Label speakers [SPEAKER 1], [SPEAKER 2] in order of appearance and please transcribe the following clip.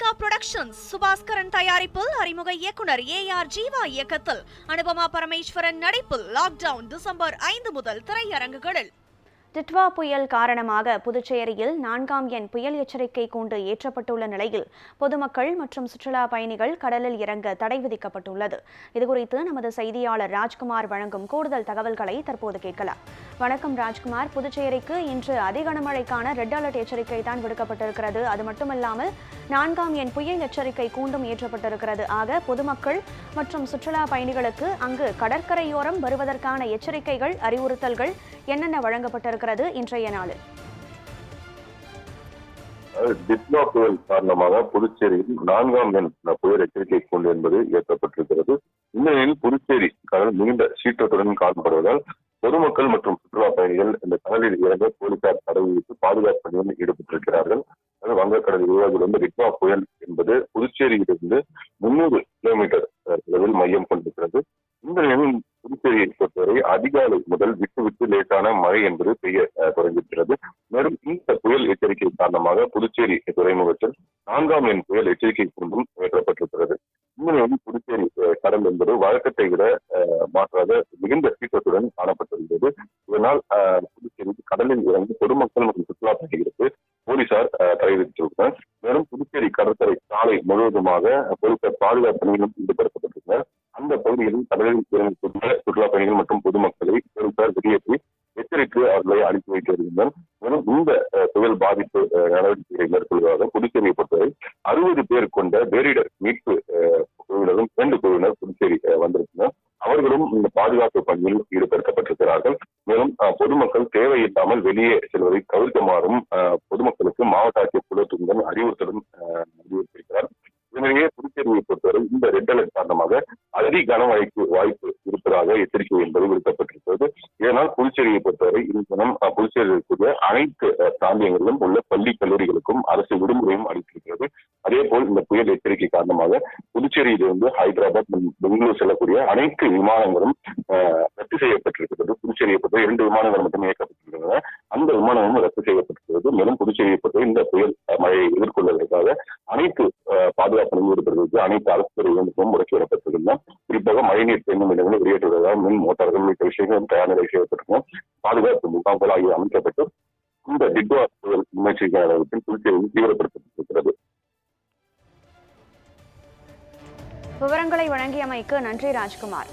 [SPEAKER 1] Lyca productions Subaskaran தயாரிப்பில் அறிமுக இயக்குனர் ஏஆர் ஜீவா இயக்கத்தில் அனுபமா பரமேஸ்வரன் நடிப்பில் லாக்டவுன் டிசம்பர் 5 முதல் திரையரங்குகளில்.
[SPEAKER 2] டிட்வா புயல் காரணமாக புதுச்சேரியில் 4ஆம் எண் புயல் எச்சரிக்கை கூண்டு ஏற்றப்பட்டுள்ள நிலையில் பொதுமக்கள் மற்றும் சுற்றுலா பயணிகள் கடலில் இறங்க தடை விதிக்கப்பட்டுள்ளது. இதுகுறித்து நமது செய்தியாளர் ராஜ்குமார் வழங்கும் கூடுதல் தகவல்களை தற்போது கேட்கலாம். வணக்கம் ராஜ்குமார். புதுச்சேரிக்கு இன்று அதிகனமழைக்கான ரெட் அலர்ட் எச்சரிக்கை தான் விடுக்கப்பட்டிருக்கிறது. அது மட்டுமல்லாமல் 4ஆம் எண் புயல் எச்சரிக்கை கூண்டும் ஏற்றப்பட்டிருக்கிறது. ஆக பொதுமக்கள் மற்றும் சுற்றுலா பயணிகளுக்கு அங்கு கடற்கரையோரம் வருவதற்கான எச்சரிக்கைகள், அறிவுறுத்தல்கள் என்னென்ன வழங்கப்பட்டிருக்கிறது இன்றைய நாளில்?
[SPEAKER 3] டிட்வா புயல் காரணமாக புதுச்சேரியில் 4ஆம் எண் புயல் எச்சரிக்கை கூண்டு என்பது ஏற்றப்பட்டிருக்கிறது. இந்த நிலையில் புதுச்சேரி கடல் மிகுந்த சீற்றத்துடன் காணப்படுவதால் பொதுமக்கள் மற்றும் சுற்றுலா பயணிகள் இந்த கடலில் இறங்க போலீசார் தடை விதித்து பாதுகாப்பு பணியில் ஈடுபட்டிருக்கிறார்கள். வங்கக்கடல் உருவாகியிருந்து டிட்வா புயல் என்பது புதுச்சேரியிலிருந்து 300 கிலோமீட்டர் தொலைவில் மையம் கொண்டிருக்கிறது. இந்த நிலையில் புதுச்சேரியை பொறுத்தவரை அதிகாலை முதல் விட்டு லேசான மழை என்பது பெய்ய தொடங்கியிருக்கிறது. மேலும் இந்த புயல் எச்சரிக்கை காரணமாக புதுச்சேரி துறைமுகத்தில் 4ஆம் எண் புயல் எச்சரிக்கை கூண்டும் ஏற்றப்பட்டிருக்கிறது. இந்த நிலையில் புதுச்சேரி கடல் என்பது வழக்கத்தை விட மாற்றாக மிகுந்த சீற்றத்துடன் காணப்பட்டிருக்கிறது. இதனால் புதுச்சேரி கடலில் இறங்கி பொதுமக்கள் மற்றும் சுற்றுலா பயணிகளுக்கு போலீசார் தடை விதித்துள்ளனர். மேலும் புதுச்சேரி கடற்கரை சாலை முழுவதுமாக போலீசார் பாதுகாப்பு பணியிலும் ஈடுபடுத்தப்பட்டிருக்கிறார். அந்த பகுதிகளில் கடலில் இறங்கக்கூடிய சுற்றுலா பயணிகள் மற்றும் பொதுமக்களை போலீசார் வெளியேற்றி எச்சரித்து அவர்களை அனுப்பி வைத்து வருகின்றனர். மேலும் இந்த புயல் பாதிப்பு நடவடிக்கைகளை மேற்கொள்வதாக புதுச்சேரியை பொறுத்தவரை 60 பேர் கொண்ட பேரிடர் மீட்பு குழுவினரும் 2 குழுவினர் புதுச்சேரி வந்திருக்கின்றனர். அவர்களும் இந்த பாதுகாப்பு பணியில் ஈடுபடுத்தப்பட்டிருக்கிறார்கள். மேலும் பொதுமக்கள் தேவையில்லாமல் வெளியே செல்வதை தவிர்க்குமாறும் பொதுமக்களுக்கு மாவட்ட ஆட்சியர் குழுத்துடன் அறிவுறுத்தலும் அறிவுறுத்தியிருக்கிறார். இதனிடையே புதுச்சேரியை பொறுத்தவரை இந்த ரெட் அலர்ட் காரணமாக அதி கனமழைக்கு வாய்ப்பு இருப்பதாக எச்சரிக்கை என்பது விடுக்கப்பட்டிருக்கிறது. இதனால் புதுச்சேரியை பொறுத்தவரை இந்த தினம் புதுச்சேரியில் இருக்கக்கூடிய அனைத்து பிராந்தியங்களிலும் உள்ள பள்ளி கல்லூரிகளுக்கும் அரசு விடுமுறையும் அளித்திருக்கிறது. அதே போல் இந்த புயல் எச்சரிக்கை காரணமாக புதுச்சேரியிலிருந்து ஹைதராபாத் மற்றும் பெங்களூர் செல்லக்கூடிய அனைத்து விமானங்களும் ரத்து செய்யப்பட்டிருக்கிறது. புதுச்சேரியை பொறுத்தவரை 2 விமானங்கள் மட்டும் இயக்கப்பட்டிருக்கின்றன. அந்த விமானமும் ரத்து செய்யப்பட்டிருக்கிறது. மேலும் புதுச்சேரியை பொறுத்தவரை இந்த புயல் மழையை எதிர்கொள்வதற்காக அனைத்து பாதுகாப்பு ஈடுபடுவதற்கு அனைத்து அரசு துறைகளுக்கும் முடக்கிவிடப்பட்டிருக்கின்றன. குறிப்பாக மழைநீர் தேங்கும் இடங்களை வெளியேற்றுவதாக மின் மோட்டார்கள் உள்ளிட்ட விஷயங்களும் தயார் நிலை செய்யப்பட்டிருக்கின்றன. பாதுகாப்பு முகாம்கள் ஆகிய அமைக்கப்பட்டு இந்த டிட்வா புயல் முன்னெச்சரிக்கை நடவடிக்கை புதுச்சேரியில் தீவிரப்படுத்தப்பட்டிருக்கிறது.
[SPEAKER 2] விவரங்களை வழங்கியமைக்கு நன்றி ராஜ்குமார்.